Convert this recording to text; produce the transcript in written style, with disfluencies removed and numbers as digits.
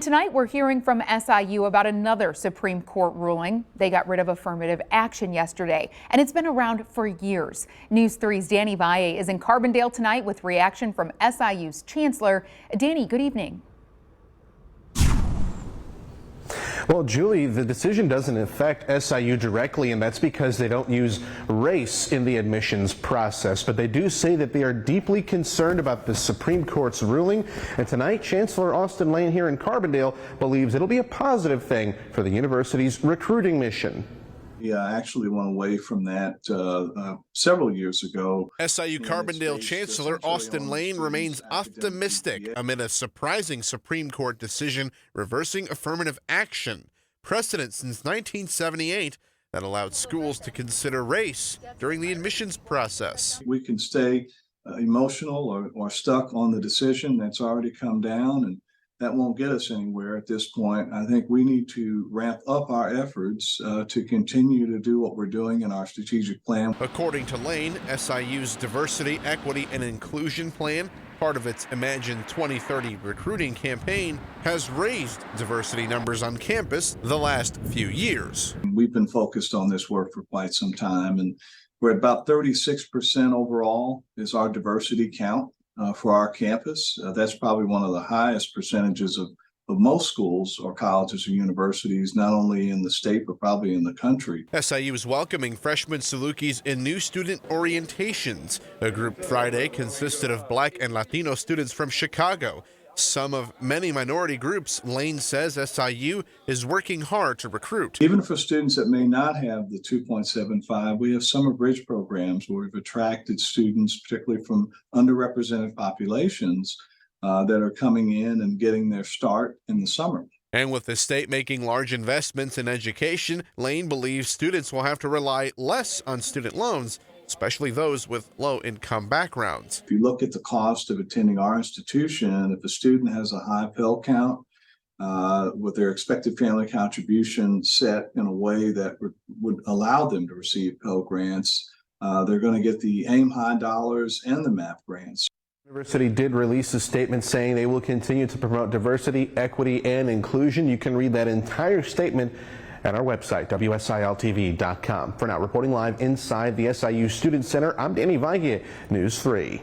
Tonight, we're hearing from SIU about another Supreme Court ruling. They got rid of affirmative action yesterday, and it's been around for years. News 3's Danny Valle is in Carbondale tonight with reaction from SIU's chancellor. Danny, good evening. Well, Julie, the decision doesn't affect SIU directly, and that's because they don't use race in the admissions process. But they do say that they are deeply concerned about the Supreme Court's ruling. And tonight, Chancellor Austin Lane here in Carbondale believes it'll be a positive thing for the university's recruiting mission. Yeah, I actually went away from that several years ago. SIU Carbondale Chancellor Austin Lane remains optimistic amid a surprising Supreme Court decision reversing affirmative action, precedent since 1978 that allowed schools to consider race during the admissions process. We can stay emotional or stuck on the decision that's already come down, and that won't get us anywhere at this point. I think we need to ramp up our efforts to continue to do what we're doing in our strategic plan. According to Lane, SIU's diversity, equity, and inclusion plan, part of its Imagine 2030 recruiting campaign, has raised diversity numbers on campus the last few years. We've been focused on this work for quite some time, and we're at about 36% overall is our diversity count. For our campus. That's probably one of the highest percentages of most schools or colleges or universities, not only in the state, but probably in the country. SIU is welcoming freshman Salukis in new student orientations. A group Friday consisted of Black and Latino students from Chicago. Some of many minority groups, Lane says SIU is working hard to recruit. Even for students that may not have the 2.75, we have summer bridge programs where we've attracted students, particularly from underrepresented populations, that are coming in and getting their start in the summer. And with the state making large investments in education, Lane believes students will have to rely less on student loans, especially those with low-income backgrounds. If you look at the cost of attending our institution, if a student has a high Pell count, with their expected family contribution set in a way that would allow them to receive Pell grants, they're going to get the AIM High dollars and the MAP grants. The university did release a statement saying they will continue to promote diversity, equity, and inclusion. You can read that entire statement at our website, WSILTV.com. For now, reporting live inside the SIU Student Center, I'm Danny Valle, News 3.